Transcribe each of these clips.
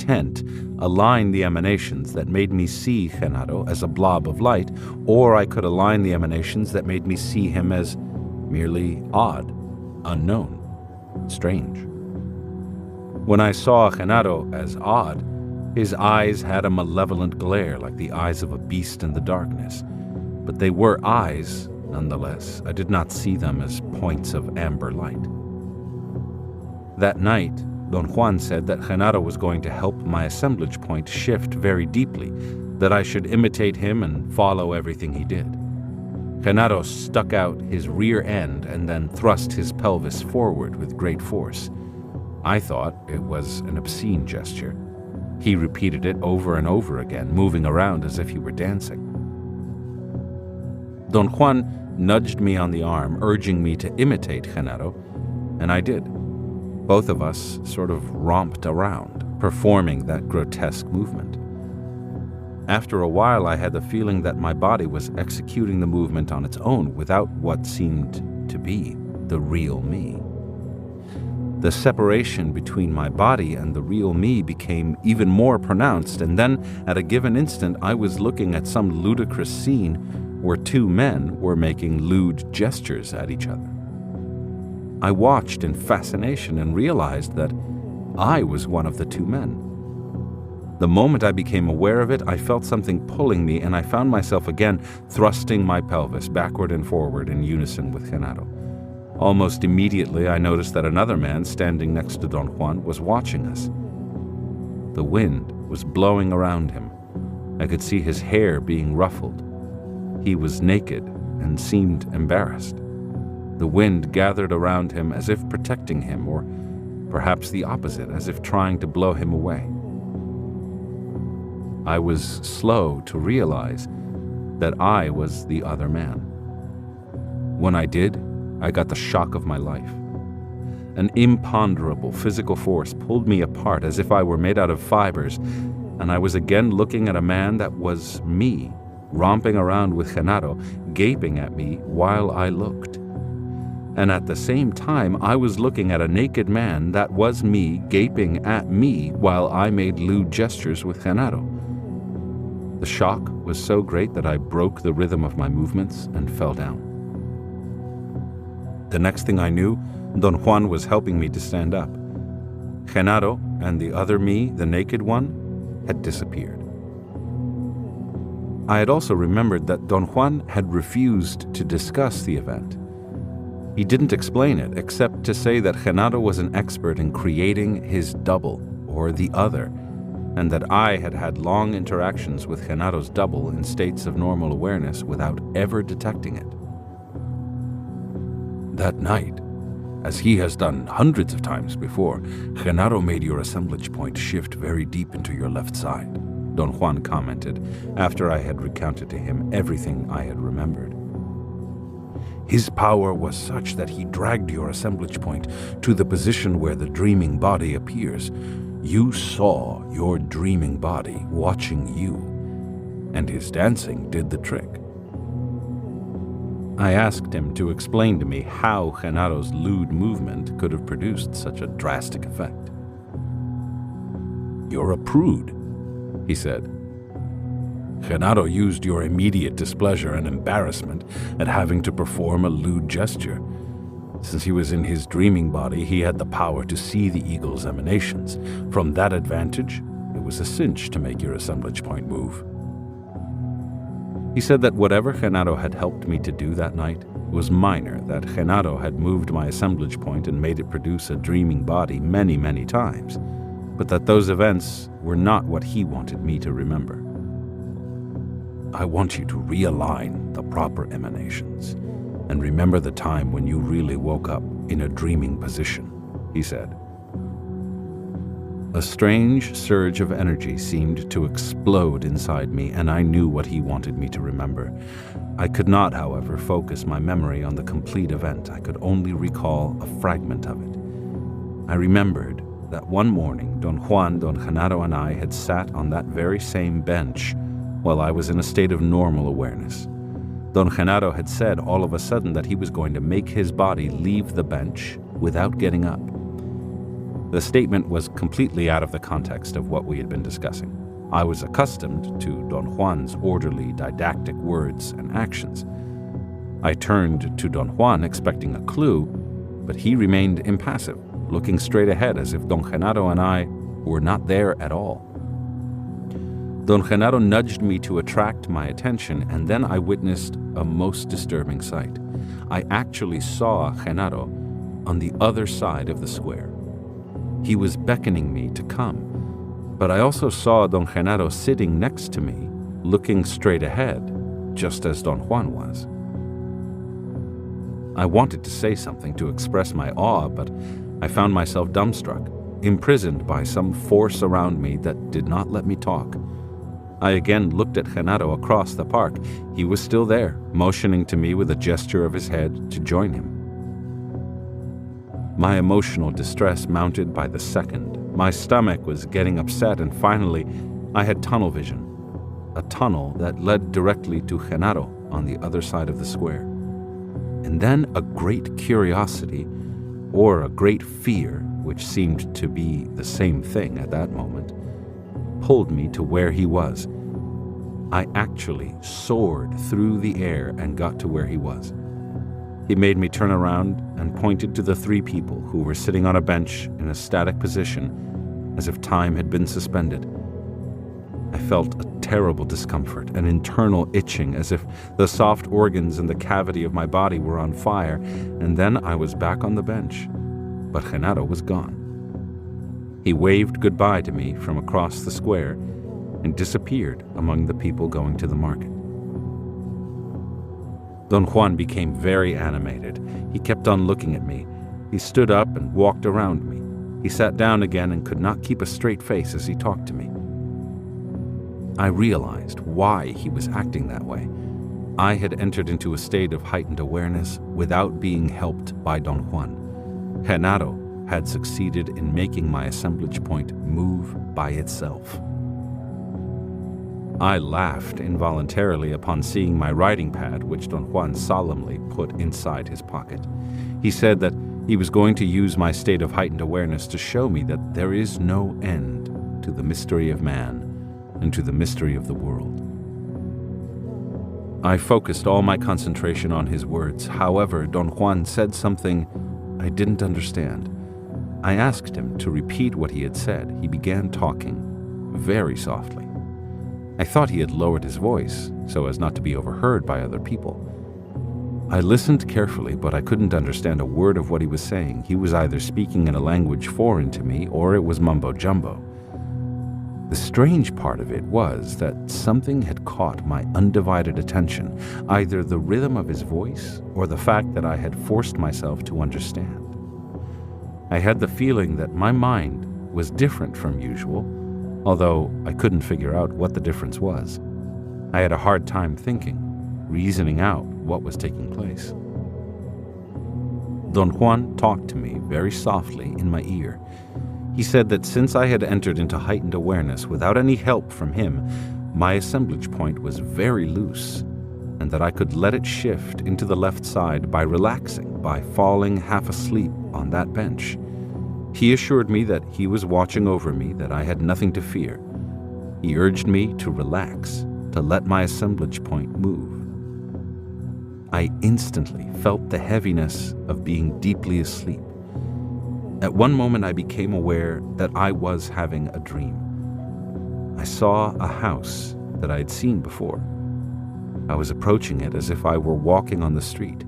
intent, align the emanations that made me see Genaro as a blob of light, or I could align the emanations that made me see him as merely odd, unknown, strange. When I saw Genaro as odd, his eyes had a malevolent glare like the eyes of a beast in the darkness. But they were eyes, nonetheless. I did not see them as points of amber light. That night, Don Juan said that Genaro was going to help my assemblage point shift very deeply, that I should imitate him and follow everything he did. Genaro stuck out his rear end and then thrust his pelvis forward with great force. I thought it was an obscene gesture. He repeated it over and over again, moving around as if he were dancing. Don Juan nudged me on the arm, urging me to imitate Genaro, and I did. Both of us sort of romped around, performing that grotesque movement. After a while, I had the feeling that my body was executing the movement on its own without what seemed to be the real me. The separation between my body and the real me became even more pronounced, and then, at a given instant, I was looking at some ludicrous scene where two men were making lewd gestures at each other. I watched in fascination and realized that I was one of the two men. The moment I became aware of it, I felt something pulling me, and I found myself again thrusting my pelvis backward and forward in unison with Genaro. Almost immediately, I noticed that another man standing next to Don Juan was watching us. The wind was blowing around him. I could see his hair being ruffled. He was naked and seemed embarrassed. The wind gathered around him as if protecting him, or perhaps the opposite, as if trying to blow him away. I was slow to realize that I was the other man. When I did, I got the shock of my life. An imponderable physical force pulled me apart as if I were made out of fibers, and I was again looking at a man that was me, romping around with Genaro, gaping at me while I looked. And at the same time, I was looking at a naked man that was me, gaping at me while I made lewd gestures with Genaro. The shock was so great that I broke the rhythm of my movements and fell down. The next thing I knew, Don Juan was helping me to stand up. Genaro and the other me, the naked one, had disappeared. I had also remembered that Don Juan had refused to discuss the event. He didn't explain it, except to say that Genaro was an expert in creating his double, or the other, and that I had had long interactions with Genaro's double in states of normal awareness without ever detecting it. That night, as he has done hundreds of times before, Genaro made your assemblage point shift very deep into your left side, Don Juan commented, after I had recounted to him everything I had remembered. His power was such that he dragged your assemblage point to the position where the dreaming body appears. You saw your dreaming body watching you, and his dancing did the trick. I asked him to explain to me how Genaro's lewd movement could have produced such a drastic effect. "You're a prude," he said. "Genaro used your immediate displeasure and embarrassment at having to perform a lewd gesture. Since he was in his dreaming body, he had the power to see the eagle's emanations. From that advantage, it was a cinch to make your assemblage point move." He said that whatever Genaro had helped me to do that night was minor, that Genaro had moved my assemblage point and made it produce a dreaming body many, many times, but that those events were not what he wanted me to remember. "I want you to realign the proper emanations and remember the time when you really woke up in a dreaming position," he said. A strange surge of energy seemed to explode inside me, and I knew what he wanted me to remember. I could not, however, focus my memory on the complete event. I could only recall a fragment of it. I remembered that one morning, Don Juan, Don Genaro, and I had sat on that very same bench while I was in a state of normal awareness. Don Genaro had said all of a sudden that he was going to make his body leave the bench without getting up. The statement was completely out of the context of what we had been discussing. I was accustomed to Don Juan's orderly, didactic words and actions. I turned to Don Juan expecting a clue, but he remained impassive, looking straight ahead as if Don Genaro and I were not there at all. Don Genaro nudged me to attract my attention, and then I witnessed a most disturbing sight. I actually saw Genaro on the other side of the square. He was beckoning me to come, but I also saw Don Genaro sitting next to me, looking straight ahead, just as Don Juan was. I wanted to say something to express my awe, but I found myself dumbstruck, imprisoned by some force around me that did not let me talk. I again looked at Genaro across the park. He was still there, motioning to me with a gesture of his head to join him. My emotional distress mounted by the second. My stomach was getting upset, and finally, I had tunnel vision. A tunnel that led directly to Genaro on the other side of the square. And then a great curiosity, or a great fear, which seemed to be the same thing at that moment, pulled me to where he was. I actually soared through the air and got to where he was. He made me turn around and pointed to the three people who were sitting on a bench in a static position, as if time had been suspended. I felt a terrible discomfort, an internal itching, as if the soft organs in the cavity of my body were on fire, and then I was back on the bench. But Genaro was gone. He waved goodbye to me from across the square and disappeared among the people going to the market. Don Juan became very animated. He kept on looking at me. He stood up and walked around me. He sat down again and could not keep a straight face as he talked to me. I realized why he was acting that way. I had entered into a state of heightened awareness without being helped by Don Juan. Genaro had succeeded in making my assemblage point move by itself. I laughed involuntarily upon seeing my writing pad, which Don Juan solemnly put inside his pocket. He said that he was going to use my state of heightened awareness to show me that there is no end to the mystery of man and to the mystery of the world. I focused all my concentration on his words. However, Don Juan said something I didn't understand. I asked him to repeat what he had said. He began talking very softly. I thought he had lowered his voice so as not to be overheard by other people. I listened carefully, but I couldn't understand a word of what he was saying. He was either speaking in a language foreign to me, or it was mumbo-jumbo. The strange part of it was that something had caught my undivided attention, either the rhythm of his voice or the fact that I had forced myself to understand. I had the feeling that my mind was different from usual, although I couldn't figure out what the difference was. I had a hard time thinking, reasoning out what was taking place. Don Juan talked to me very softly in my ear. He said that since I had entered into heightened awareness without any help from him, my assemblage point was very loose, and that I could let it shift into the left side by relaxing, by falling half asleep on that bench. He assured me that he was watching over me, that I had nothing to fear. He urged me to relax, to let my assemblage point move. I instantly felt the heaviness of being deeply asleep. At one moment I became aware that I was having a dream. I saw a house that I had seen before. I was approaching it as if I were walking on the street.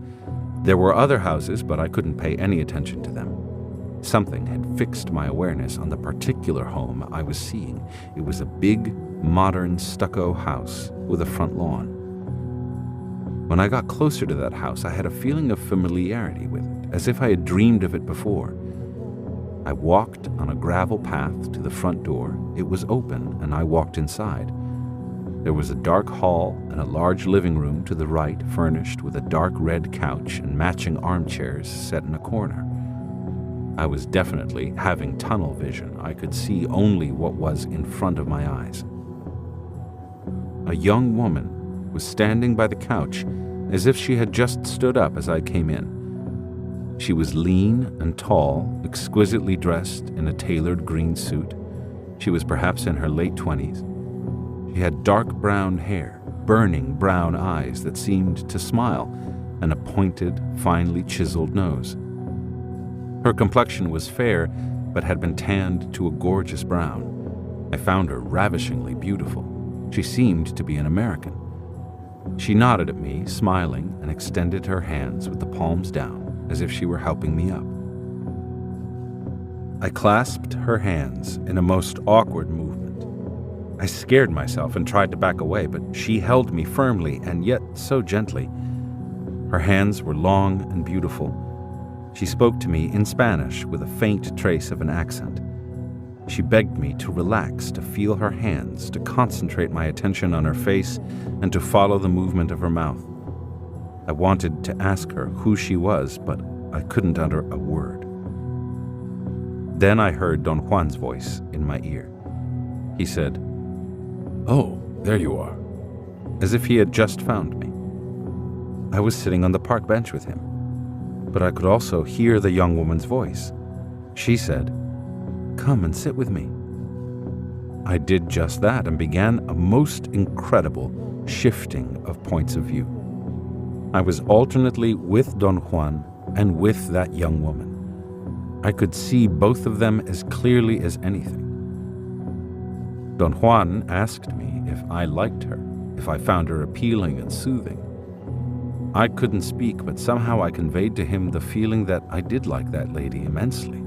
There were other houses, but I couldn't pay any attention to them. Something had fixed my awareness on the particular home I was seeing. It was a big, modern stucco house with a front lawn. When I got closer to that house, I had a feeling of familiarity with it, as if I had dreamed of it before. I walked on a gravel path to the front door. It was open, and I walked inside. There was a dark hall and a large living room to the right, furnished with a dark red couch and matching armchairs set in a corner. I was definitely having tunnel vision. I could see only what was in front of my eyes. A young woman was standing by the couch as if she had just stood up as I came in. She was lean and tall, exquisitely dressed in a tailored green suit. She was perhaps in her late 20s. She had dark brown hair, burning brown eyes that seemed to smile, and a pointed, finely chiseled nose. Her complexion was fair, but had been tanned to a gorgeous brown. I found her ravishingly beautiful. She seemed to be an American. She nodded at me, smiling, and extended her hands with the palms down, as if she were helping me up. I clasped her hands in a most awkward movement. I scared myself and tried to back away, but she held me firmly and yet so gently. Her hands were long and beautiful. She spoke to me in Spanish with a faint trace of an accent. She begged me to relax, to feel her hands, to concentrate my attention on her face, and to follow the movement of her mouth. I wanted to ask her who she was, but I couldn't utter a word. Then I heard Don Juan's voice in my ear. He said, "Oh, there you are," as if he had just found me. I was sitting on the park bench with him, but I could also hear the young woman's voice. She said, "Come and sit with me." I did just that and began a most incredible shifting of points of view. I was alternately with Don Juan and with that young woman. I could see both of them as clearly as anything. Don Juan asked me if I liked her, if I found her appealing and soothing. I couldn't speak, but somehow I conveyed to him the feeling that I did like that lady immensely.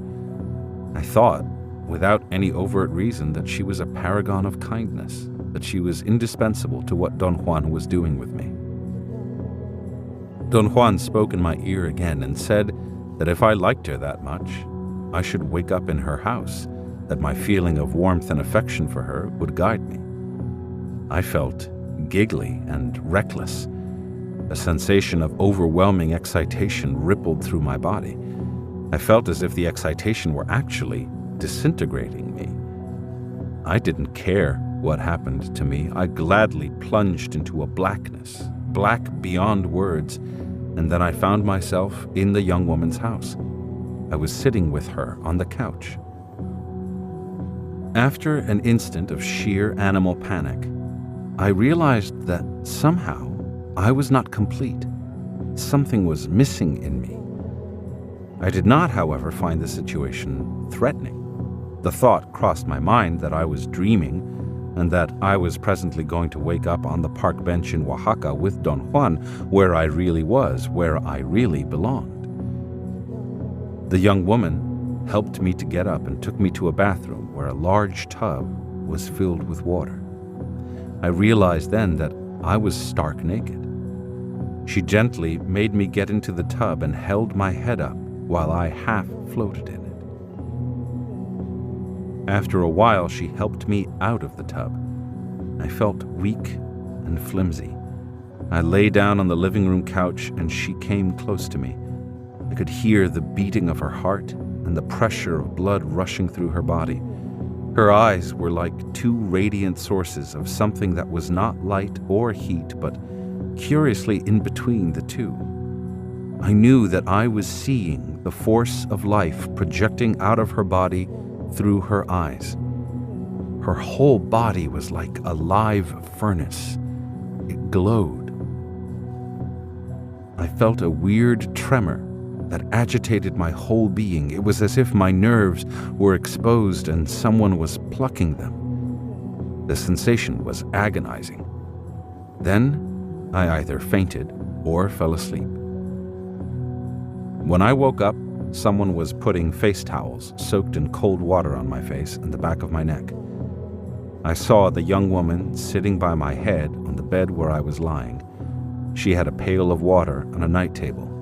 I thought, without any overt reason, that she was a paragon of kindness, that she was indispensable to what Don Juan was doing with me. Don Juan spoke in my ear again and said that if I liked her that much, I should wake up in her house, that my feeling of warmth and affection for her would guide me. I felt giggly and reckless. A sensation of overwhelming excitation rippled through my body. I felt as if the excitation were actually disintegrating me. I didn't care what happened to me. I gladly plunged into a blackness, black beyond words, and then I found myself in the young woman's house. I was sitting with her on the couch. After an instant of sheer animal panic, I realized that somehow I was not complete. Something was missing in me. I did not, however, find the situation threatening. The thought crossed my mind that I was dreaming and that I was presently going to wake up on the park bench in Oaxaca with Don Juan, where I really was, where I really belonged. The young woman helped me to get up and took me to a bathroom where a large tub was filled with water. I realized then that I was stark naked. She gently made me get into the tub and held my head up while I half floated in it. After a while, she helped me out of the tub. I felt weak and flimsy. I lay down on the living room couch and she came close to me. I could hear the beating of her heart and the pressure of blood rushing through her body. Her eyes were like two radiant sources of something that was not light or heat, but curiously in between the two. I knew that I was seeing the force of life projecting out of her body through her eyes. Her whole body was like a live furnace. It glowed. I felt a weird tremor that agitated my whole being. It was as if my nerves were exposed and someone was plucking them. The sensation was agonizing. Then I either fainted or fell asleep. When I woke up, someone was putting face towels soaked in cold water on my face and the back of my neck. I saw the young woman sitting by my head on the bed where I was lying. She had a pail of water on a night table.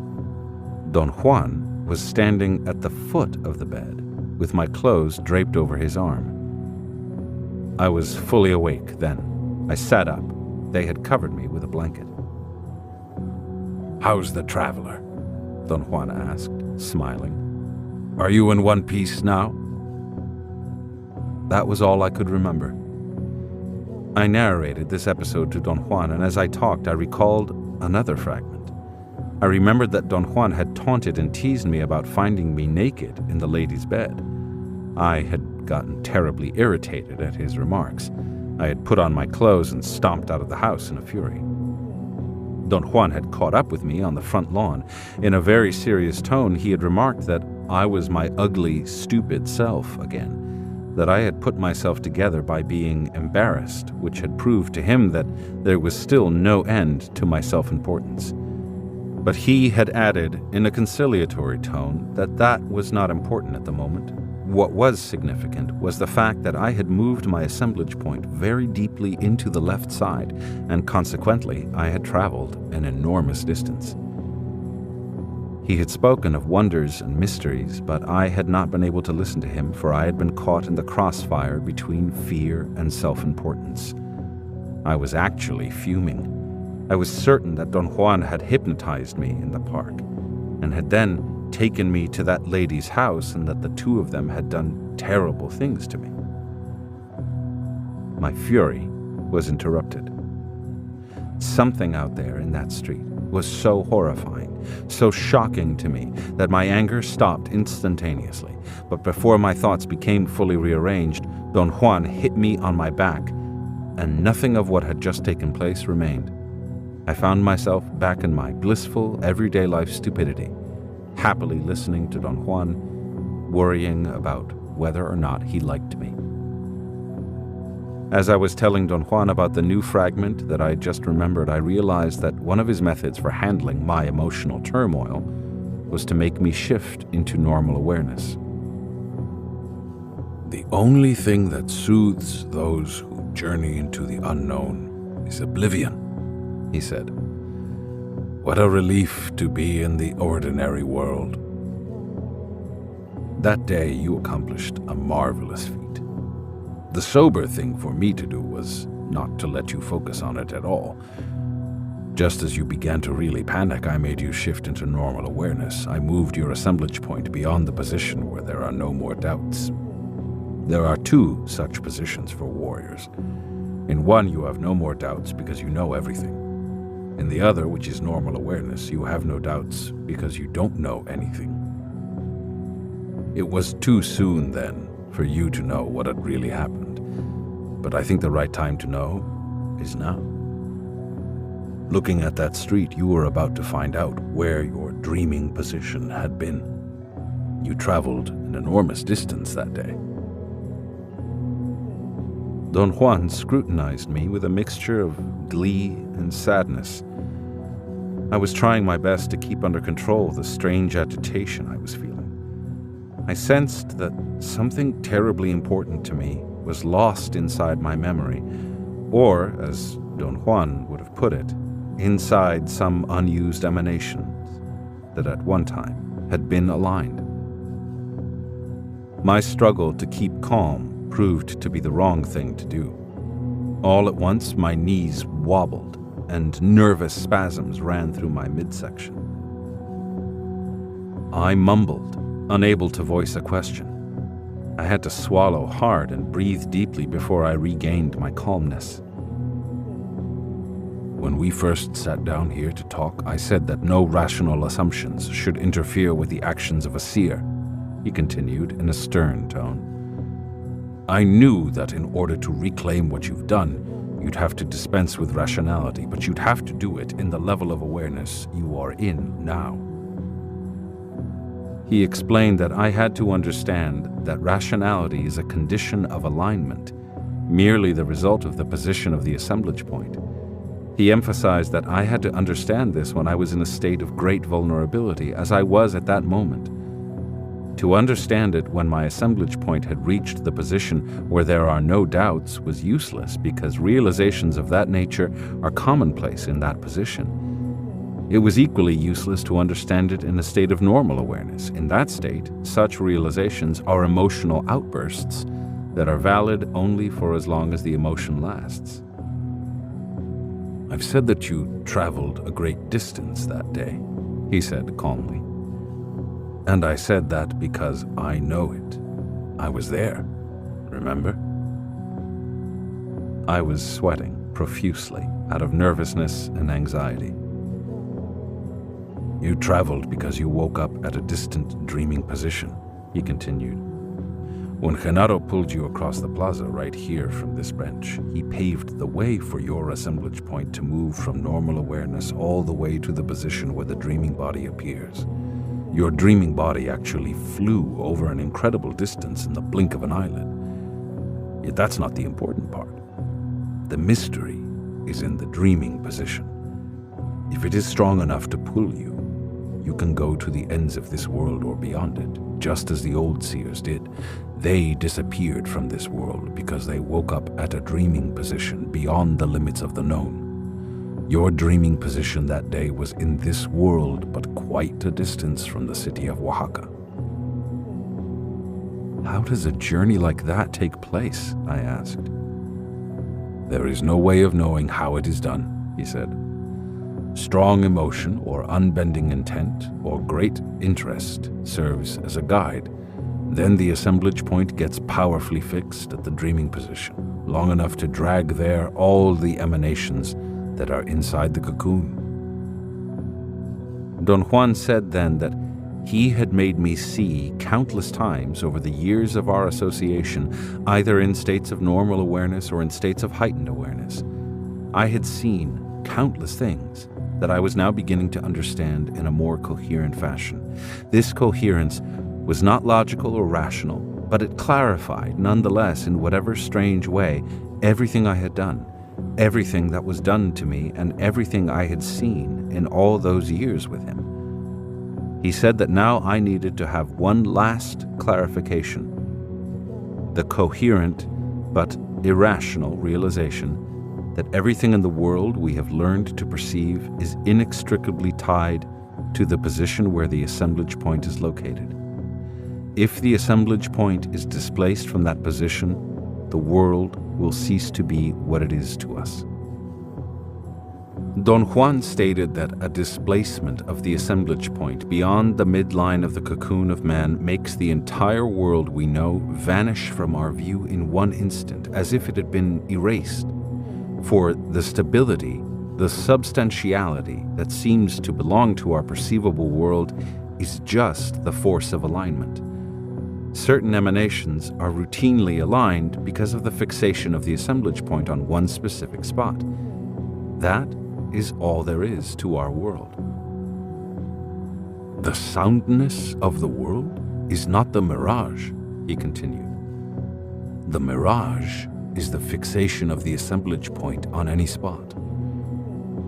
Don Juan was standing at the foot of the bed, with my clothes draped over his arm. I was fully awake then. I sat up. They had covered me with a blanket. "How's the traveler?" Don Juan asked, smiling. "Are you in one piece now?" That was all I could remember. I narrated this episode to Don Juan, and as I talked, I recalled another fragment. I remembered that Don Juan had taunted and teased me about finding me naked in the lady's bed. I had gotten terribly irritated at his remarks. I had put on my clothes and stomped out of the house in a fury. Don Juan had caught up with me on the front lawn. In a very serious tone, he had remarked that I was my ugly, stupid self again, that I had put myself together by being embarrassed, which had proved to him that there was still no end to my self-importance. But he had added, in a conciliatory tone, that that was not important at the moment. What was significant was the fact that I had moved my assemblage point very deeply into the left side, and consequently I had traveled an enormous distance. He had spoken of wonders and mysteries, but I had not been able to listen to him, for I had been caught in the crossfire between fear and self-importance. I was actually fuming. I was certain that Don Juan had hypnotized me in the park, and had then taken me to that lady's house, and that the two of them had done terrible things to me. My fury was interrupted. Something out there in that street was so horrifying, so shocking to me, that my anger stopped instantaneously. But before my thoughts became fully rearranged, Don Juan hit me on my back, and nothing of what had just taken place remained. I found myself back in my blissful, everyday life stupidity, happily listening to Don Juan, worrying about whether or not he liked me. As I was telling Don Juan about the new fragment that I had just remembered, I realized that one of his methods for handling my emotional turmoil was to make me shift into normal awareness. The only thing that soothes those who journey into the unknown is oblivion, he said. What a relief to be in the ordinary world. That day you accomplished a marvelous feat. The sober thing for me to do was not to let you focus on it at all. Just as you began to really panic, I made you shift into normal awareness. I moved your assemblage point beyond the position where there are no more doubts. There are two such positions for warriors. In one, you have no more doubts because you know everything. In the other, which is normal awareness, you have no doubts because you don't know anything. It was too soon then for you to know what had really happened, but I think the right time to know is now. Looking at that street, you were about to find out where your dreaming position had been. You traveled an enormous distance that day. Don Juan scrutinized me with a mixture of glee and sadness. I was trying my best to keep under control the strange agitation I was feeling. I sensed that something terribly important to me was lost inside my memory, or, as Don Juan would have put it, inside some unused emanations that at one time had been aligned. My struggle to keep calm proved to be the wrong thing to do. All at once, my knees wobbled, and nervous spasms ran through my midsection. I mumbled, unable to voice a question. I had to swallow hard and breathe deeply before I regained my calmness. When we first sat down here to talk, I said that no rational assumptions should interfere with the actions of a seer, he continued in a stern tone. I knew that in order to reclaim what you've done, you'd have to dispense with rationality, but you'd have to do it in the level of awareness you are in now. He explained that I had to understand that rationality is a condition of alignment, merely the result of the position of the assemblage point. He emphasized that I had to understand this when I was in a state of great vulnerability, as I was at that moment. To understand it when my assemblage point had reached the position where there are no doubts was useless, because realizations of that nature are commonplace in that position. It was equally useless to understand it in a state of normal awareness. In that state, such realizations are emotional outbursts that are valid only for as long as the emotion lasts. I've said that you traveled a great distance that day, he said calmly. And I said that because I know it. I was there, remember? I was sweating profusely out of nervousness and anxiety. You traveled because you woke up at a distant dreaming position, he continued. When Genaro pulled you across the plaza right here from this bench, he paved the way for your assemblage point to move from normal awareness all the way to the position where the dreaming body appears. Your dreaming body actually flew over an incredible distance in the blink of an eyelid. Yet that's not the important part. The mystery is in the dreaming position. If it is strong enough to pull you, you can go to the ends of this world or beyond it, just as the old seers did. They disappeared from this world because they woke up at a dreaming position beyond the limits of the known. Your dreaming position that day was in this world, but quite a distance from the city of Oaxaca. How does a journey like that take place? I asked. There is no way of knowing how it is done, he said. Strong emotion or unbending intent or great interest serves as a guide. Then the assemblage point gets powerfully fixed at the dreaming position, long enough to drag there all the emanations that are inside the cocoon. Don Juan said then that he had made me see countless times over the years of our association, either in states of normal awareness or in states of heightened awareness. I had seen countless things that I was now beginning to understand in a more coherent fashion. This coherence was not logical or rational, but it clarified, nonetheless, in whatever strange way, everything I had done, everything that was done to me, and everything I had seen in all those years with him. He said that now I needed to have one last clarification, the coherent but irrational realization that everything in the world we have learned to perceive is inextricably tied to the position where the assemblage point is located. If the assemblage point is displaced from that position, the world will cease to be what it is to us. Don Juan stated that a displacement of the assemblage point beyond the midline of the cocoon of man makes the entire world we know vanish from our view in one instant, as if it had been erased. For the stability, the substantiality that seems to belong to our perceivable world is just the force of alignment. Certain emanations are routinely aligned because of the fixation of the assemblage point on one specific spot. That is all there is to our world. The soundness of the world is not the mirage, he continued. The mirage is the fixation of the assemblage point on any spot.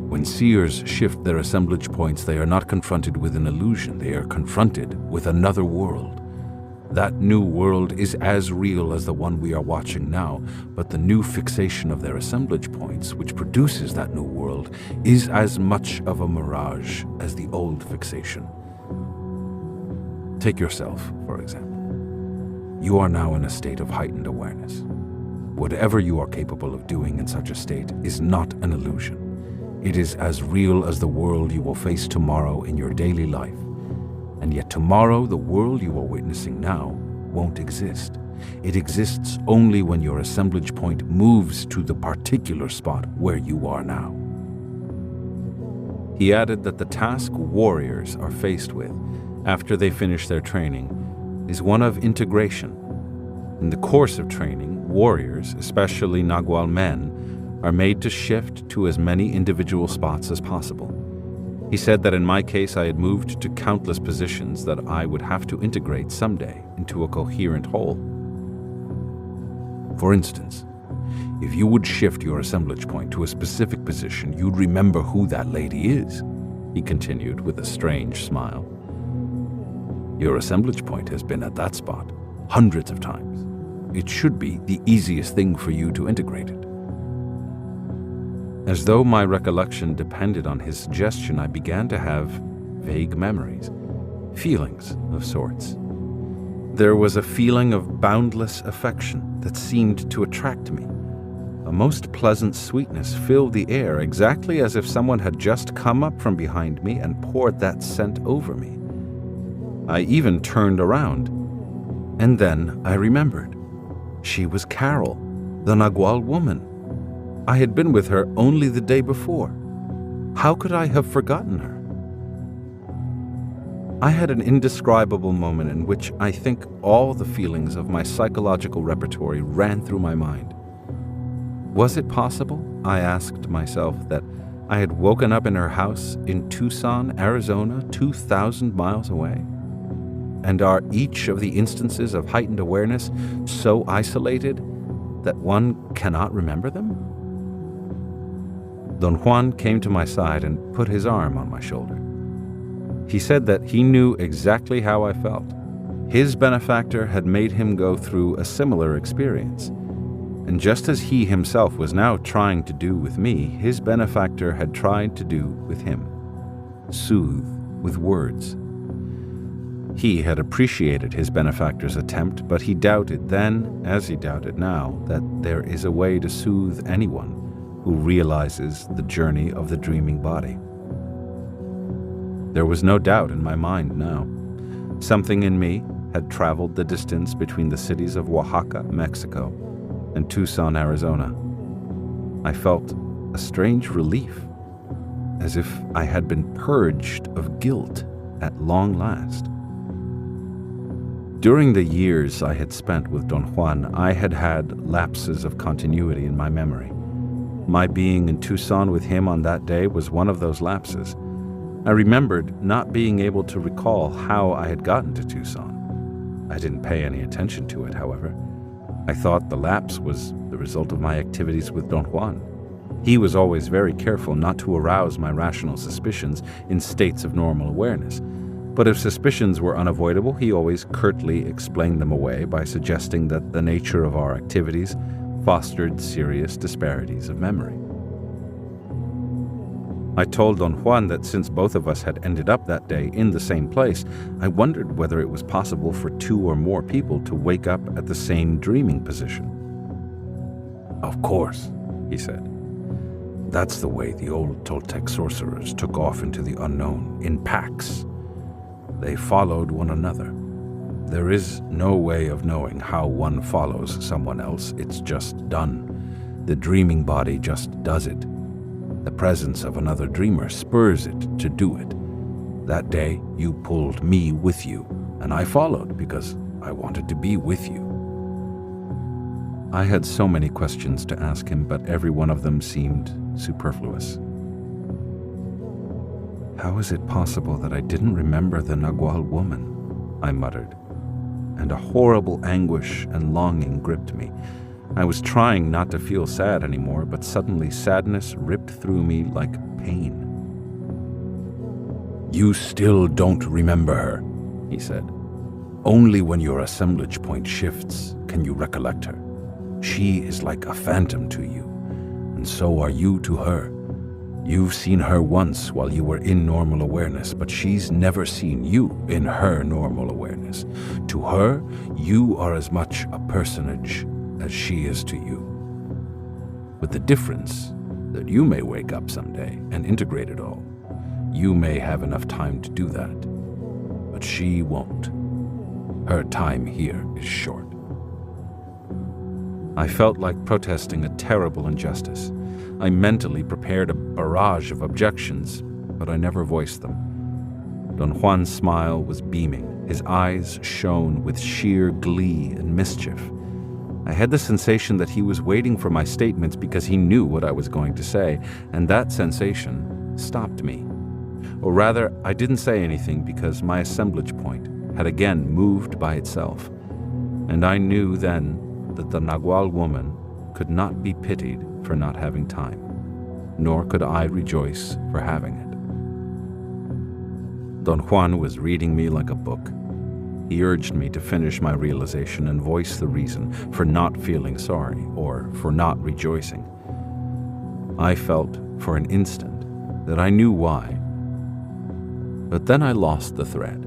When seers shift their assemblage points, they are not confronted with an illusion, they are confronted with another world. That new world is as real as the one we are watching now, but the new fixation of their assemblage points, which produces that new world, is as much of a mirage as the old fixation. Take yourself, for example. You are now in a state of heightened awareness. Whatever you are capable of doing in such a state is not an illusion. It is as real as the world you will face tomorrow in your daily life. And yet tomorrow, the world you are witnessing now won't exist. It exists only when your assemblage point moves to the particular spot where you are now. He added that the task warriors are faced with after they finish their training is one of integration. In the course of training, warriors, especially Nagual men, are made to shift to as many individual spots as possible. He said that in my case I had moved to countless positions that I would have to integrate someday into a coherent whole. For instance, if you would shift your assemblage point to a specific position, you'd remember who that lady is, he continued with a strange smile. Your assemblage point has been at that spot hundreds of times. It should be the easiest thing for you to integrate it. As though my recollection depended on his suggestion, I began to have vague memories, feelings of sorts. There was a feeling of boundless affection that seemed to attract me. A most pleasant sweetness filled the air, exactly as if someone had just come up from behind me and poured that scent over me. I even turned around, and then I remembered. She was Carol, the Nagual woman. I had been with her only the day before. How could I have forgotten her? I had an indescribable moment in which I think all the feelings of my psychological repertory ran through my mind. Was it possible, I asked myself, that I had woken up in her house in Tucson, Arizona, 2,000 miles away? And are each of the instances of heightened awareness so isolated that one cannot remember them? Don Juan came to my side and put his arm on my shoulder. He said that he knew exactly how I felt. His benefactor had made him go through a similar experience. And just as he himself was now trying to do with me, his benefactor had tried to do with him. Soothe with words. He had appreciated his benefactor's attempt, but he doubted then, as he doubted now, that there is a way to soothe anyone who realizes the journey of the dreaming body. There was no doubt in my mind now. Something in me had traveled the distance between the cities of Oaxaca, Mexico, and Tucson, Arizona. I felt a strange relief, as if I had been purged of guilt at long last. During the years I had spent with Don Juan, I had had lapses of continuity in my memory. My being in Tucson with him on that day was one of those lapses. I remembered not being able to recall how I had gotten to Tucson. I didn't pay any attention to it, however. I thought the lapse was the result of my activities with Don Juan. He was always very careful not to arouse my rational suspicions in states of normal awareness. But if suspicions were unavoidable, he always curtly explained them away by suggesting that the nature of our activities fostered serious disparities of memory. I told Don Juan that since both of us had ended up that day in the same place, I wondered whether it was possible for two or more people to wake up at the same dreaming position. Of course, he said. That's the way the old Toltec sorcerers took off into the unknown, in packs. They followed one another. There is no way of knowing how one follows someone else. It's just done. The dreaming body just does it. The presence of another dreamer spurs it to do it. That day, you pulled me with you, and I followed because I wanted to be with you. I had so many questions to ask him, but every one of them seemed superfluous. How is it possible that I didn't remember the Nagual woman? I muttered, and a horrible anguish and longing gripped me. I was trying not to feel sad anymore, but suddenly sadness ripped through me like pain. You still don't remember her, he said. Only when your assemblage point shifts can you recollect her. She is like a phantom to you, and so are you to her. You've seen her once while you were in normal awareness, but she's never seen you in her normal awareness. To her, you are as much a personage as she is to you. With the difference that you may wake up someday and integrate it all. You may have enough time to do that, but she won't. Her time here is short. I felt like protesting a terrible injustice. I mentally prepared a barrage of objections, but I never voiced them. Don Juan's smile was beaming. His eyes shone with sheer glee and mischief. I had the sensation that he was waiting for my statements because he knew what I was going to say, and that sensation stopped me. Or rather, I didn't say anything because my assemblage point had again moved by itself, and I knew then that the Nagual woman could not be pitied for not having time, nor could I rejoice for having it. Don Juan was reading me like a book. He urged me to finish my realization and voice the reason for not feeling sorry or for not rejoicing. I felt for an instant that I knew why, but then I lost the thread.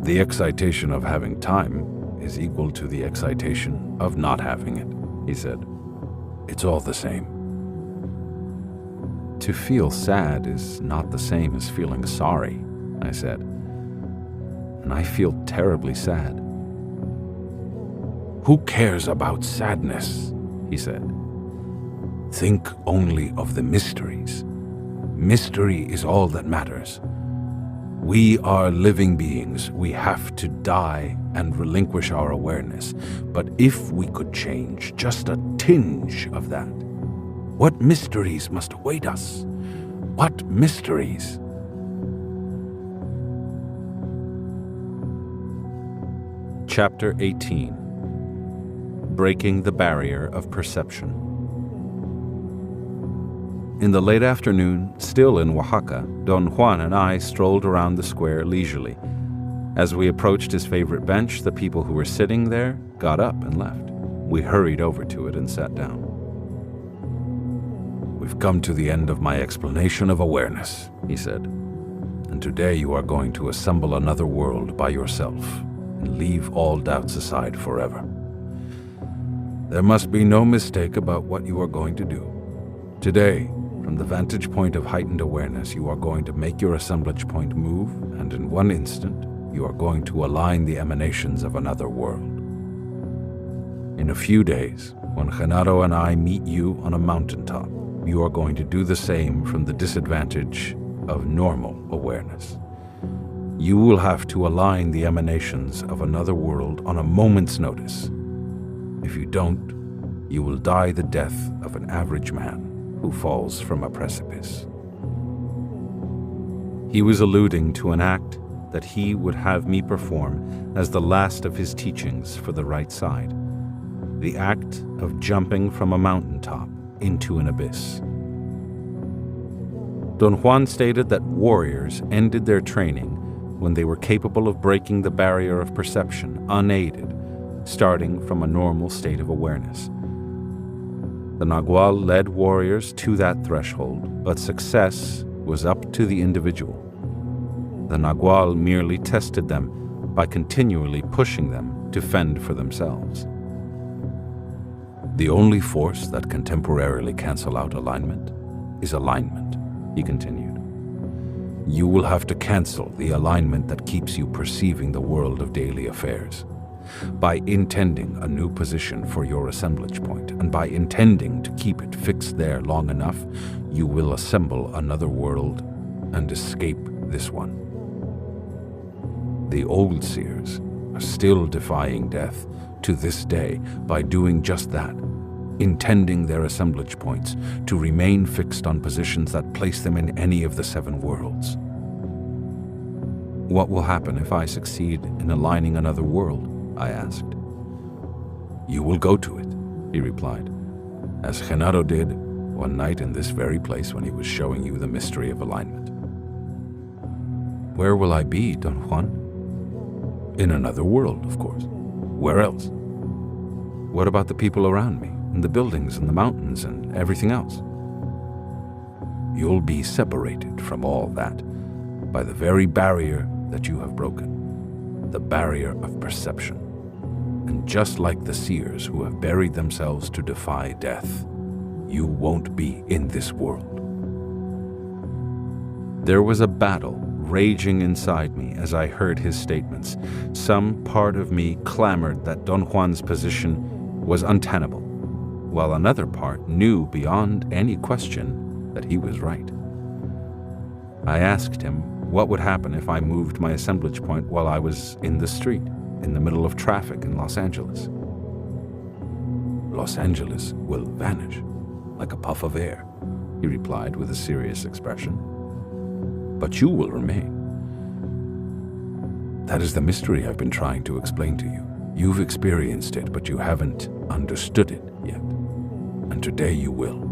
The excitation of having time is equal to the excitation of not having it, he said. It's all the same. To feel sad is not the same as feeling sorry, I said. And I feel terribly sad. Who cares about sadness? He said. Think only of the mysteries. Mystery is all that matters. We are living beings. We have to die and relinquish our awareness. But if we could change just a tinge of that, what mysteries must await us? What mysteries? Chapter 18. Breaking the Barrier of Perception. In the late afternoon, still in Oaxaca, Don Juan and I strolled around the square leisurely. As we approached his favorite bench, the people who were sitting there got up and left. We hurried over to it and sat down. We've come to the end of my explanation of awareness, he said. And today you are going to assemble another world by yourself and leave all doubts aside forever. There must be no mistake about what you are going to do. Today, from the vantage point of heightened awareness, you are going to make your assemblage point move, and in one instant, you are going to align the emanations of another world. In a few days, when Genaro and I meet you on a mountaintop, you are going to do the same from the disadvantage of normal awareness. You will have to align the emanations of another world on a moment's notice. If you don't, you will die the death of an average man who falls from a precipice. He was alluding to an act that he would have me perform as the last of his teachings for the right side, the act of jumping from a mountaintop into an abyss. Don Juan stated that warriors ended their training when they were capable of breaking the barrier of perception unaided, starting from a normal state of awareness. The Nagual led warriors to that threshold, but success was up to the individual. The Nagual merely tested them by continually pushing them to fend for themselves. The only force that can temporarily cancel out alignment is alignment, he continued. You will have to cancel the alignment that keeps you perceiving the world of daily affairs. By intending a new position for your assemblage point, and by intending to keep it fixed there long enough, you will assemble another world and escape this one. The old seers are still defying death to this day by doing just that, intending their assemblage points to remain fixed on positions that place them in any of the 7 worlds. What will happen if I succeed in aligning another world? I asked. You will go to it, he replied, as Genaro did one night in this very place when he was showing you the mystery of alignment. Where will I be, Don Juan? In another world, of course. Where else? What about the people around me, and the buildings and the mountains and everything else? You'll be separated from all that by the very barrier that you have broken, the barrier of perception. And just like the seers who have buried themselves to defy death, you won't be in this world. There was a battle raging inside me as I heard his statements. Some part of me clamored that Don Juan's position was untenable, while another part knew beyond any question that he was right. I asked him what would happen if I moved my assemblage point while I was in the street, in the middle of traffic in Los Angeles. Los Angeles will vanish like a puff of air, he replied with a serious expression. But you will remain. That is the mystery I've been trying to explain to you. You've experienced it, but you haven't understood it yet. And today you will.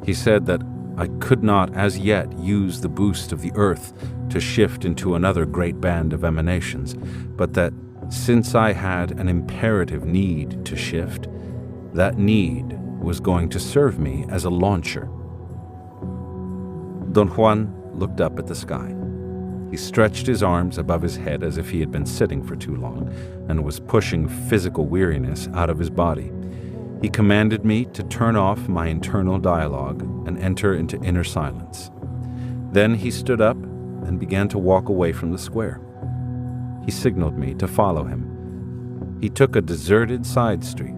He said that I could not as yet use the boost of the earth to shift into another great band of emanations, but that since I had an imperative need to shift, that need was going to serve me as a launcher. Don Juan looked up at the sky. He stretched his arms above his head as if he had been sitting for too long and was pushing physical weariness out of his body. He commanded me to turn off my internal dialogue and enter into inner silence. Then he stood up and began to walk away from the square. He signaled me to follow him. He took a deserted side street.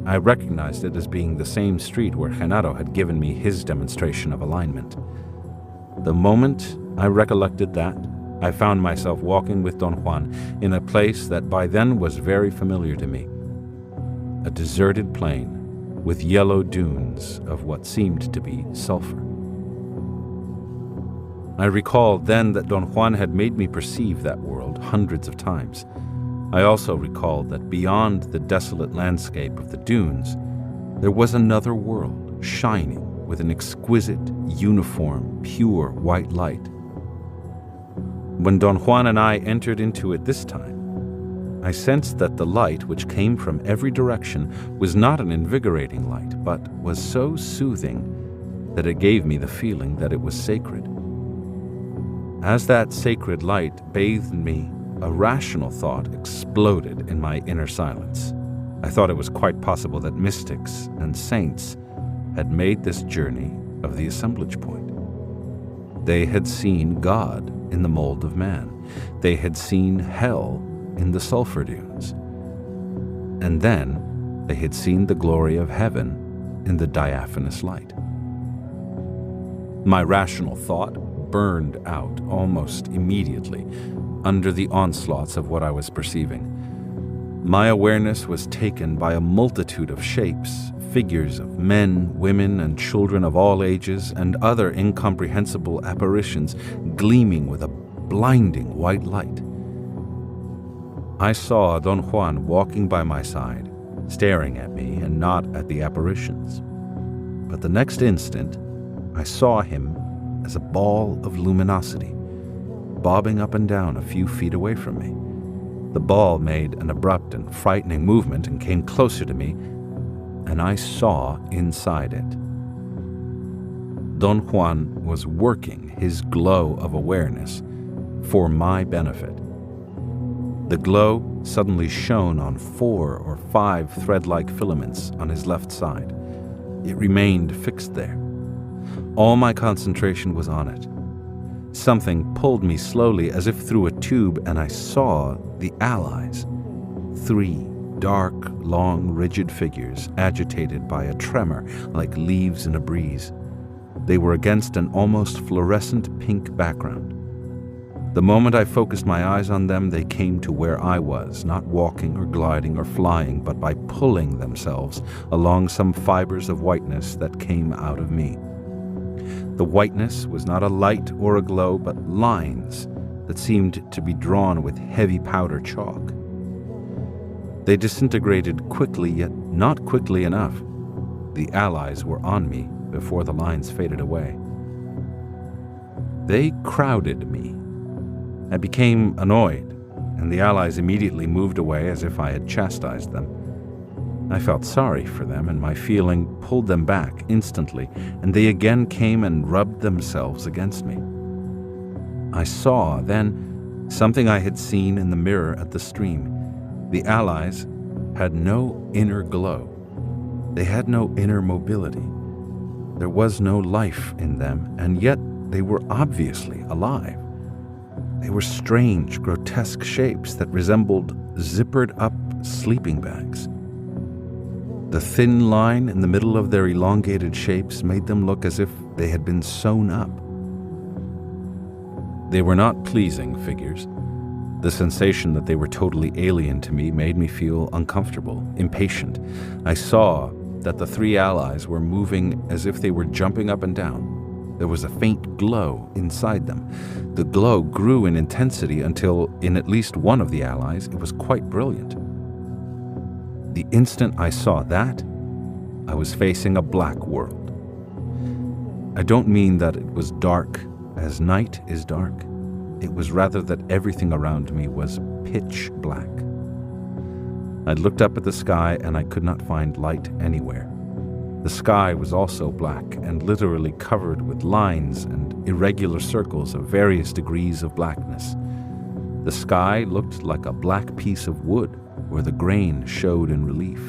I recognized it as being the same street where Genaro had given me his demonstration of alignment. The moment I recollected that. I found myself walking with Don Juan in a place that by then was very familiar to me. A deserted plain with yellow dunes of what seemed to be sulfur. I recalled then that Don Juan had made me perceive that world hundreds of times. I also recalled that beyond the desolate landscape of the dunes, there was another world shining with an exquisite, uniform, pure white light. When Don Juan and I entered into it this time, I sensed that the light which came from every direction was not an invigorating light, but was so soothing that it gave me the feeling that it was sacred. As that sacred light bathed me, a rational thought exploded in my inner silence. I thought it was quite possible that mystics and saints had made this journey of the assemblage point. They had seen God in the mold of man. They had seen hell in the sulfur dunes. And then they had seen the glory of heaven in the diaphanous light. My rational thought burned out almost immediately under the onslaughts of what I was perceiving. My awareness was taken by a multitude of shapes, figures of men, women, and children of all ages, and other incomprehensible apparitions gleaming with a blinding white light. I saw Don Juan walking by my side, staring at me and not at the apparitions. But the next instant, I saw him as a ball of luminosity, bobbing up and down a few feet away from me. The ball made an abrupt and frightening movement and came closer to me, and I saw inside it. Don Juan was working his glow of awareness for my benefit. The glow suddenly shone on 4 or 5 thread-like filaments on his left side. It remained fixed there. All my concentration was on it. Something pulled me slowly as if through a tube, and I saw the allies. 3 dark, long, rigid figures agitated by a tremor like leaves in a breeze. They were against an almost fluorescent pink background. The moment I focused my eyes on them, they came to where I was, not walking or gliding or flying, but by pulling themselves along some fibers of whiteness that came out of me. The whiteness was not a light or a glow, but lines that seemed to be drawn with heavy powder chalk. They disintegrated quickly, yet not quickly enough. The allies were on me before the lines faded away. They crowded me. I became annoyed, and the allies immediately moved away as if I had chastised them. I felt sorry for them, and my feeling pulled them back instantly, and they again came and rubbed themselves against me. I saw, then, something I had seen in the mirror at the stream. The allies had no inner glow. They had no inner mobility. There was no life in them, and yet they were obviously alive. They were strange, grotesque shapes that resembled zippered-up sleeping bags. The thin line in the middle of their elongated shapes made them look as if they had been sewn up. They were not pleasing figures. The sensation that they were totally alien to me made me feel uncomfortable, impatient. I saw that the 3 allies were moving as if they were jumping up and down. There was a faint glow inside them. The glow grew in intensity until, in at least one of the allies, it was quite brilliant. The instant I saw that, I was facing a black world. I don't mean that it was dark as night is dark. It was rather that everything around me was pitch black. I looked up at the sky and I could not find light anywhere. The sky was also black and literally covered with lines and irregular circles of various degrees of blackness. The sky looked like a black piece of wood where the grain showed in relief.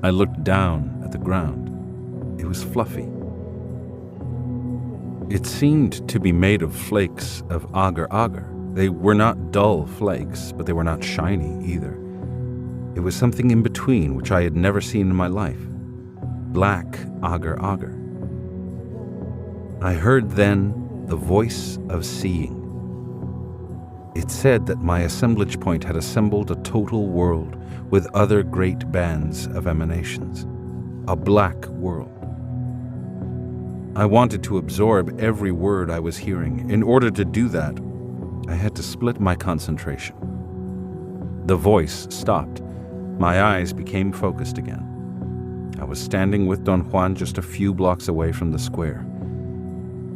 I looked down at the ground. It was fluffy. It seemed to be made of flakes of agar-agar. They were not dull flakes, but they were not shiny either. It was something in between which I had never seen in my life. Black agar-agar. I heard then the voice of seeing. It said that my assemblage point had assembled a total world with other great bands of emanations, a black world. I wanted to absorb every word I was hearing. In order to do that, I had to split my concentration. The voice stopped. My eyes became focused again. I was standing with Don Juan just a few blocks away from the square.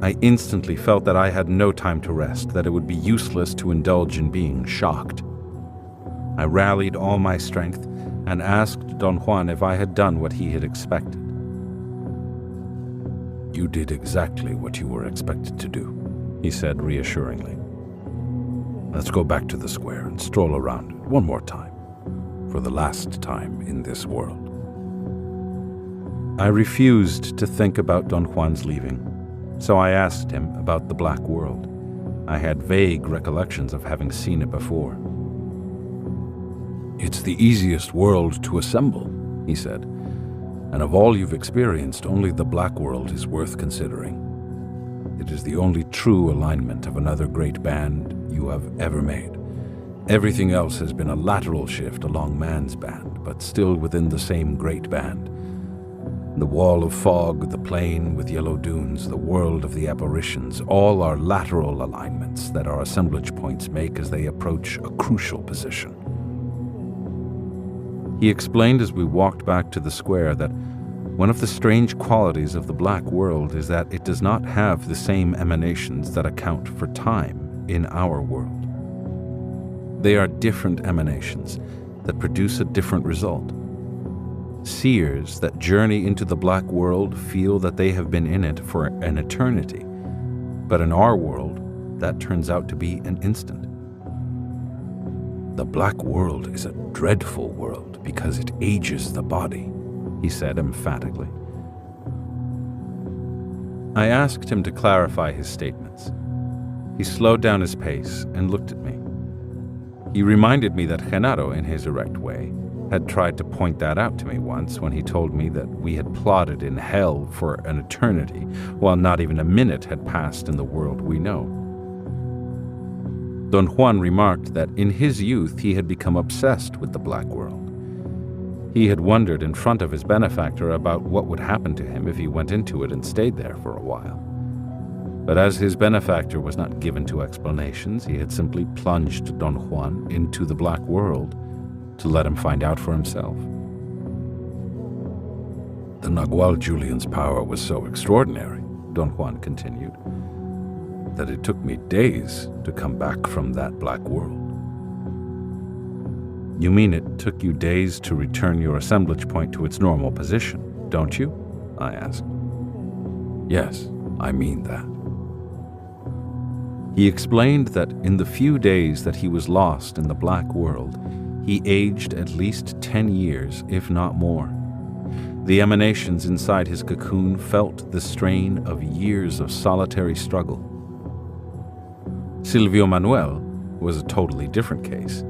I instantly felt that I had no time to rest, that it would be useless to indulge in being shocked. I rallied all my strength and asked Don Juan if I had done what he had expected. You did exactly what you were expected to do, he said reassuringly. Let's go back to the square and stroll around it one more time, for the last time in this world. I refused to think about Don Juan's leaving, so I asked him about the Black World. I had vague recollections of having seen it before. It's the easiest world to assemble, he said, and of all you've experienced, only the Black World is worth considering. It is the only true alignment of another great band you have ever made. Everything else has been a lateral shift along man's band, but still within the same great band. The wall of fog, the plain with yellow dunes, the world of the apparitions, all are lateral alignments that our assemblage points make as they approach a crucial position. He explained as we walked back to the square that one of the strange qualities of the Black World is that it does not have the same emanations that account for time in our world. They are different emanations that produce a different result. Seers that journey into the Black World feel that they have been in it for an eternity, but in our world, that turns out to be an instant. The Black World is a dreadful world because it ages the body, he said emphatically. I asked him to clarify his statements. He slowed down his pace and looked at me. He reminded me that Genaro, in his erect way, had tried to point that out to me once when he told me that we had plotted in hell for an eternity, while not even a minute had passed in the world we know. Don Juan remarked that in his youth he had become obsessed with the Black World. He had wondered in front of his benefactor about what would happen to him if he went into it and stayed there for a while. But as his benefactor was not given to explanations, he had simply plunged Don Juan into the Black World to let him find out for himself. The Nagual Julian's power was so extraordinary, Don Juan continued, that it took me days to come back from that Black World. You mean it took you days to return your assemblage point to its normal position, don't you? I asked. Yes, I mean that. He explained that in the few days that he was lost in the Black World, he aged at least 10 years, if not more. The emanations inside his cocoon felt the strain of years of solitary struggle. Silvio Manuel was a totally different case.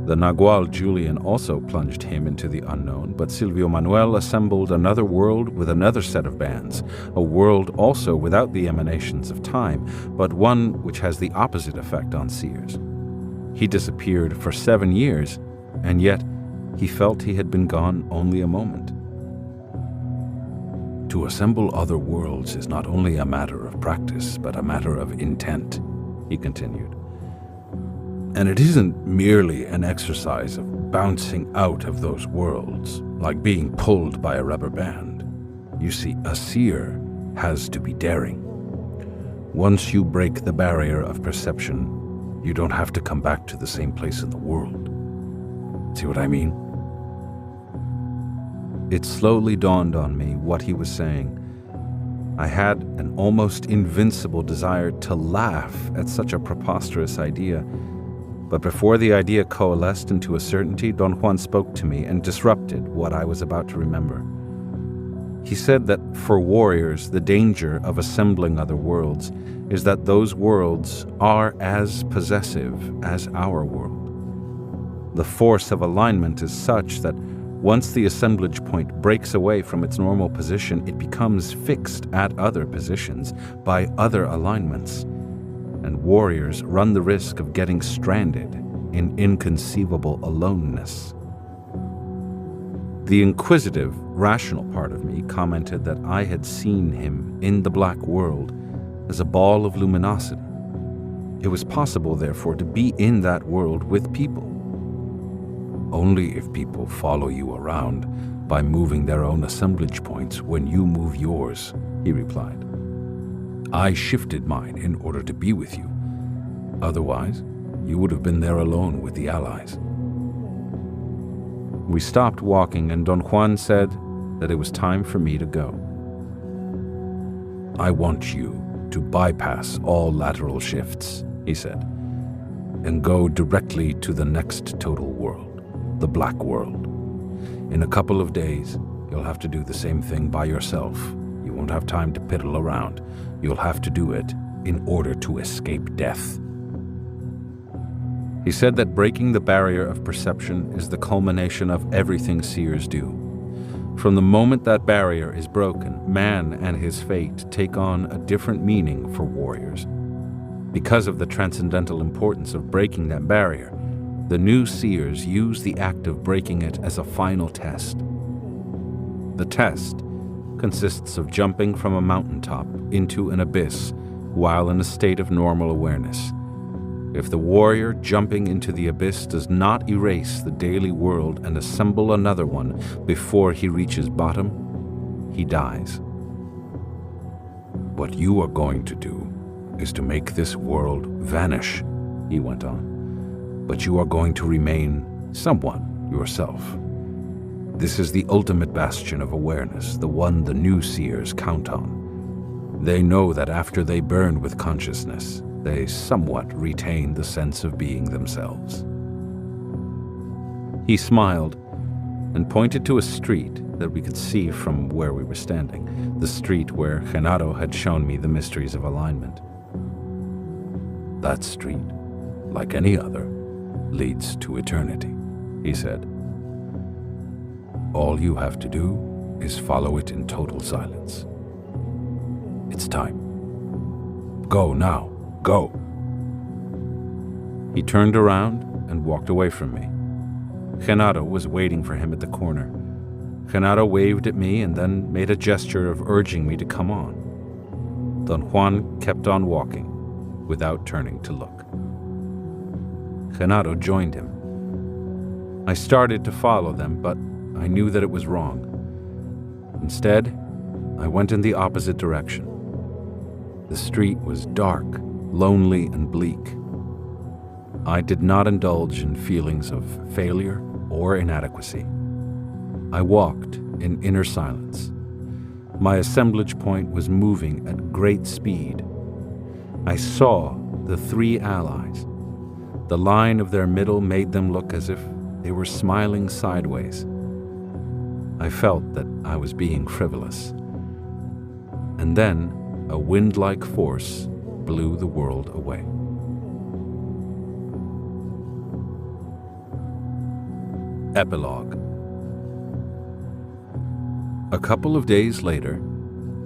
The Nagual Julian also plunged him into the unknown, but Silvio Manuel assembled another world with another set of bands, a world also without the emanations of time, but one which has the opposite effect on seers. He disappeared for 7 years, and yet he felt he had been gone only a moment. To assemble other worlds is not only a matter of practice, but a matter of intent, he continued. And it isn't merely an exercise of bouncing out of those worlds, like being pulled by a rubber band. You see, a seer has to be daring. Once you break the barrier of perception, you don't have to come back to the same place in the world. See what I mean? It slowly dawned on me what he was saying. I had an almost invincible desire to laugh at such a preposterous idea, but before the idea coalesced into a certainty, Don Juan spoke to me and disrupted what I was about to remember. He said that for warriors, the danger of assembling other worlds is that those worlds are as possessive as our world. The force of alignment is such that Once the assemblage point breaks away from its normal position, it becomes fixed at other positions by other alignments, and warriors run the risk of getting stranded in inconceivable aloneness. The inquisitive, rational part of me commented that I had seen him in the black world as a ball of luminosity. It was possible, therefore, to be in that world with people. Only if people follow you around by moving their own assemblage points when you move yours, he replied. I shifted mine in order to be with you. Otherwise, you would have been there alone with the allies. We stopped walking, and Don Juan said that it was time for me to go. I want you to bypass all lateral shifts, he said, and go directly to the next total world, the black world. In a couple of days, you'll have to do the same thing by yourself. You won't have time to piddle around. You'll have to do it in order to escape death. He said that breaking the barrier of perception is the culmination of everything seers do. From the moment that barrier is broken, man and his fate take on a different meaning for warriors. Because of the transcendental importance of breaking that barrier, the new seers use the act of breaking it as a final test. The test consists of jumping from a mountaintop into an abyss while in a state of normal awareness. If the warrior jumping into the abyss does not erase the daily world and assemble another one before he reaches bottom, he dies. What you are going to do is to make this world vanish, he went on. But you are going to remain someone yourself. This is the ultimate bastion of awareness, the one the new seers count on. They know that after they burn with consciousness, they somewhat retain the sense of being themselves. He smiled and pointed to a street that we could see from where we were standing, the street where Genaro had shown me the mysteries of alignment. That street, like any other, leads to eternity, he said. All you have to do is follow it in total silence. It's time. Go now. Go. He turned around and walked away from me. Genaro was waiting for him at the corner. Genaro waved at me and then made a gesture of urging me to come on. Don Juan kept on walking without turning to look. Genaro joined him. I started to follow them, but I knew that it was wrong. Instead, I went in the opposite direction. The street was dark, lonely and bleak. I did not indulge in feelings of failure or inadequacy. I walked in inner silence. My assemblage point was moving at great speed. I saw the three allies. The line of their middle made them look as if they were smiling sideways. I felt that I was being frivolous. And then a wind-like force blew the world away. Epilogue. A couple of days later,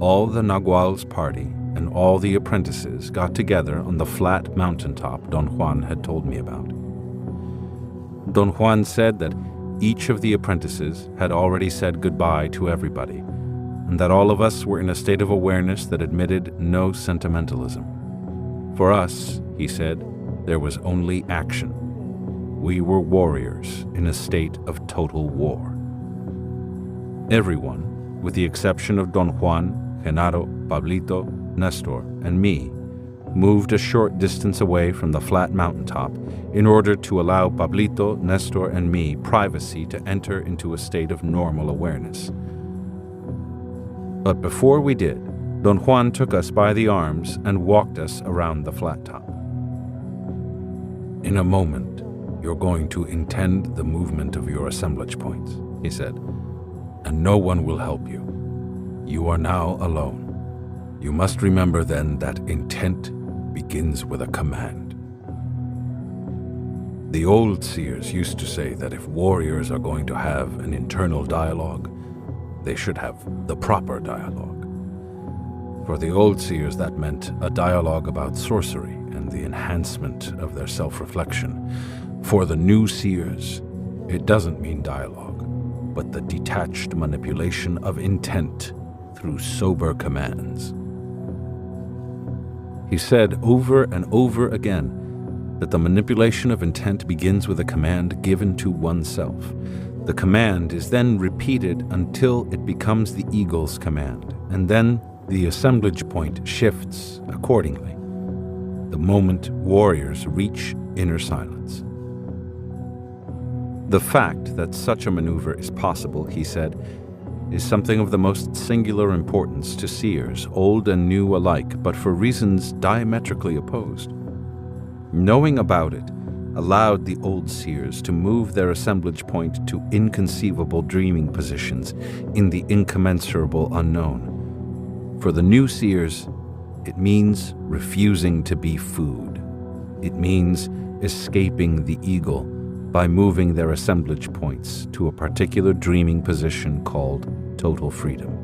all the Nagual's party and all the apprentices got together on the flat mountaintop Don Juan had told me about. Don Juan said that each of the apprentices had already said goodbye to everybody, and that all of us were in a state of awareness that admitted no sentimentalism. For us, he said, there was only action. We were warriors in a state of total war. Everyone, with the exception of Don Juan, Genaro, Pablito, Nestor, and me, moved a short distance away from the flat mountaintop in order to allow Pablito, Nestor, and me privacy to enter into a state of normal awareness. But before we did, Don Juan took us by the arms and walked us around the flat top. In a moment, you're going to intend the movement of your assemblage points, he said, and no one will help you. You are now alone. You must remember then that intent begins with a command. The old seers used to say that if warriors are going to have an internal dialogue, they should have the proper dialogue. For the old seers, that meant a dialogue about sorcery and the enhancement of their self-reflection. For the new seers, it doesn't mean dialogue, but the detached manipulation of intent through sober commands. He said over and over again that the manipulation of intent begins with a command given to oneself. The command is then repeated until it becomes the eagle's command, and then the assemblage point shifts accordingly, the moment warriors reach inner silence. The fact that such a maneuver is possible, he said, is something of the most singular importance to seers, old and new alike, but for reasons diametrically opposed. Knowing about it allowed the old seers to move their assemblage point to inconceivable dreaming positions in the incommensurable unknown. For the new seers, it means refusing to be food. It means escaping the eagle by moving their assemblage points to a particular dreaming position called total freedom.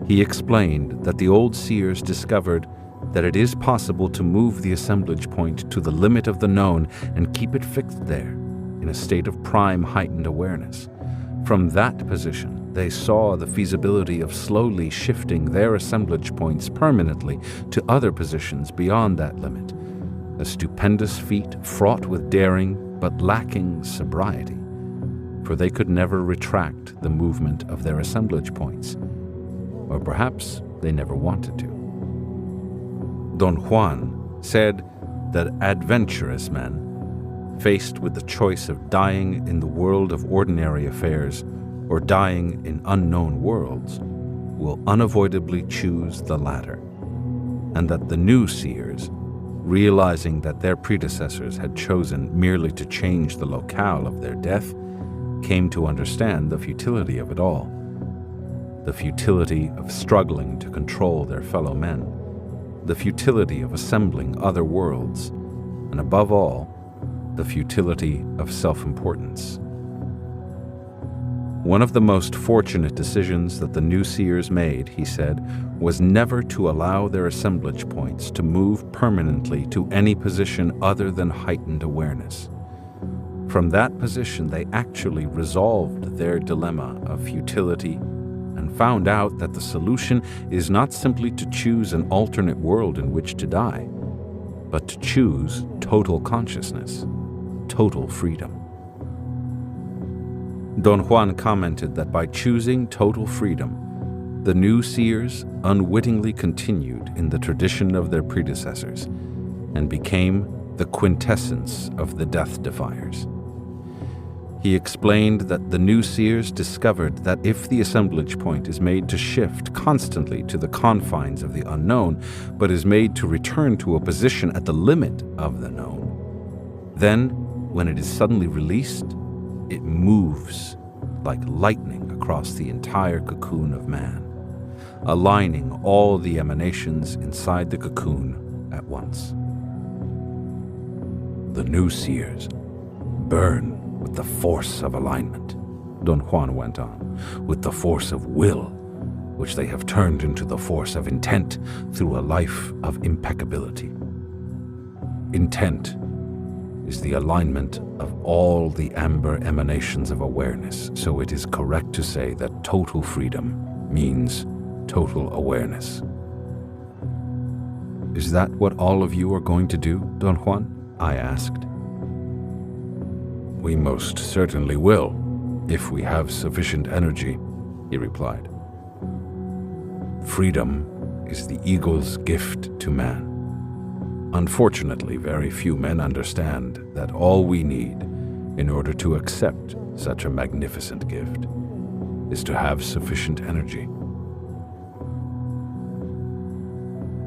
He explained that the old seers discovered that it is possible to move the assemblage point to the limit of the known and keep it fixed there in a state of prime heightened awareness. From that position, they saw the feasibility of slowly shifting their assemblage points permanently to other positions beyond that limit, a stupendous feat fraught with daring but lacking sobriety, for they could never retract the movement of their assemblage points, or perhaps they never wanted to. Don Juan said that adventurous men, faced with the choice of dying in the world of ordinary affairs or dying in unknown worlds, will unavoidably choose the latter, and that the new seers, realizing that their predecessors had chosen merely to change the locale of their death, came to understand the futility of it all, the futility of struggling to control their fellow men, the futility of assembling other worlds, and above all, the futility of self-importance. One of the most fortunate decisions that the new seers made, he said, was never to allow their assemblage points to move permanently to any position other than heightened awareness. From that position, they actually resolved their dilemma of futility and found out that the solution is not simply to choose an alternate world in which to die, but to choose total consciousness, total freedom. Don Juan commented that by choosing total freedom, the new seers unwittingly continued in the tradition of their predecessors and became the quintessence of the Death Defiers. He explained that the new seers discovered that if the assemblage point is made to shift constantly to the confines of the unknown, but is made to return to a position at the limit of the known, then, when it is suddenly released, it moves like lightning across the entire cocoon of man, aligning all the emanations inside the cocoon at once. The new seers burn with the force of alignment, Don Juan went on, with the force of will, which they have turned into the force of intent through a life of impeccability. Intent is the alignment of all the amber emanations of awareness, so it is correct to say that total freedom means total awareness. Is that what all of you are going to do, Don Juan? I asked. We most certainly will, if we have sufficient energy, he replied. Freedom is the eagle's gift to man. Unfortunately, very few men understand that all we need in order to accept such a magnificent gift is to have sufficient energy.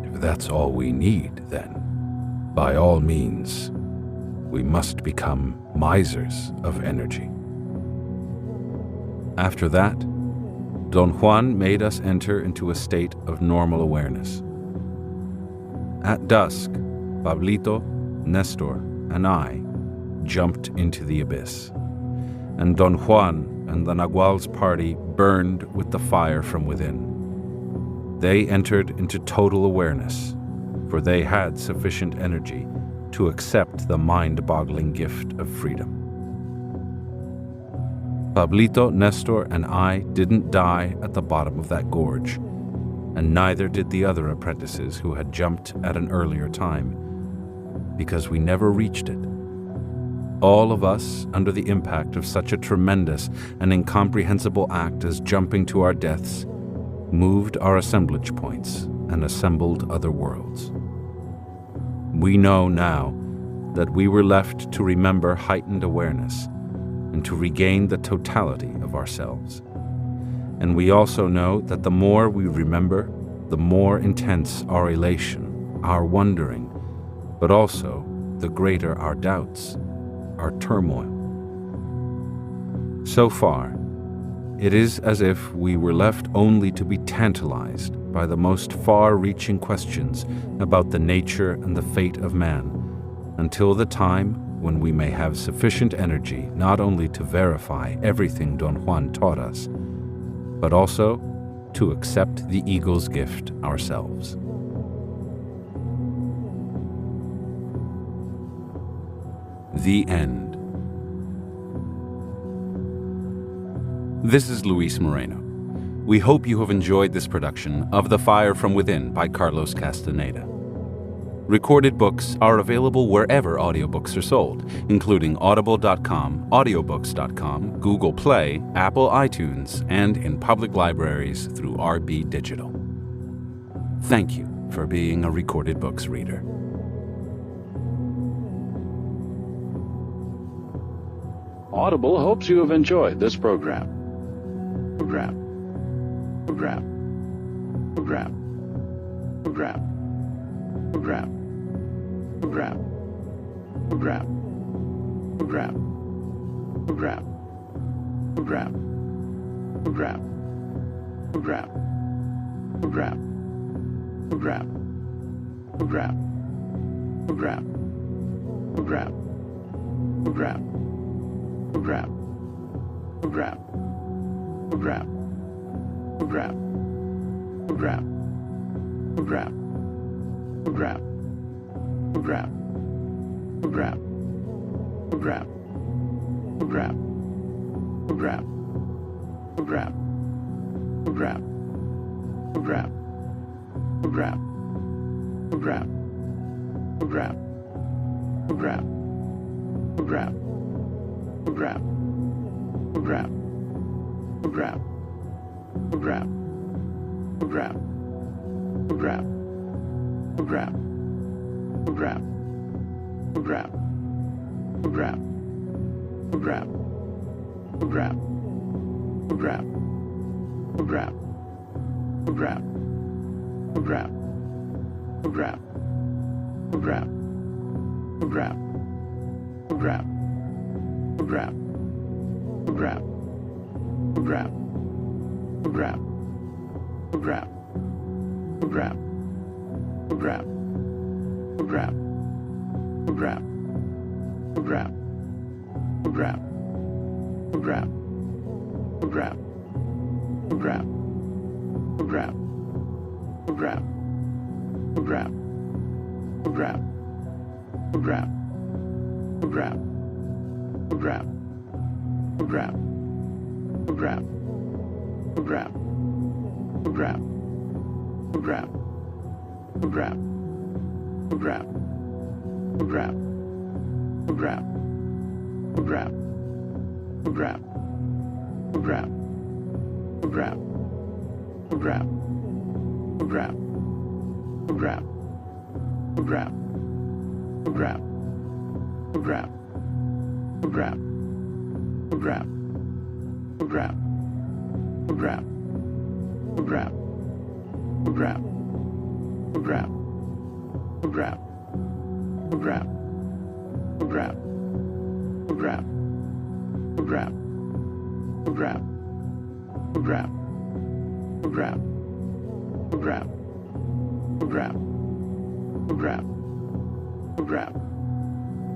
If that's all we need, then, by all means, we must become misers of energy. After that, Don Juan made us enter into a state of normal awareness. At dusk, Pablito, Nestor, and I jumped into the abyss, and Don Juan and the Nagual's party burned with the fire from within. They entered into total awareness, for they had sufficient energy to accept the mind-boggling gift of freedom. Pablito, Nestor, and I didn't die at the bottom of that gorge, and neither did the other apprentices who had jumped at an earlier time, because we never reached it. All of us, under the impact of such a tremendous and incomprehensible act as jumping to our deaths, moved our assemblage points and assembled other worlds. We know now that we were left to remember heightened awareness and to regain the totality of ourselves. And we also know that the more we remember, the more intense our elation, our wondering, but also the greater our doubts, our turmoil. So far, it is as if we were left only to be tantalized by the most far-reaching questions about the nature and the fate of man, until the time when we may have sufficient energy not only to verify everything Don Juan taught us, but also to accept the eagle's gift ourselves. The End. This is Luis Moreno. We hope you have enjoyed this production of The Fire from Within by Carlos Castaneda. Recorded books are available wherever audiobooks are sold, including audible.com, audiobooks.com, Google Play, Apple iTunes, and in public libraries through RB Digital. Thank you for being a Recorded Books reader. Audible hopes you have enjoyed this program. Program.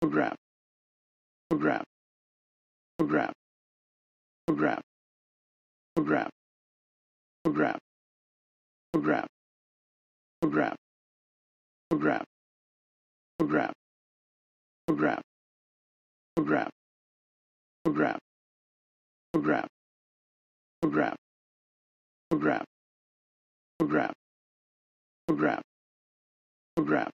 program, program, program, program, program, program, program, program, program, program, program, program, program, program, program, program, program, program, program,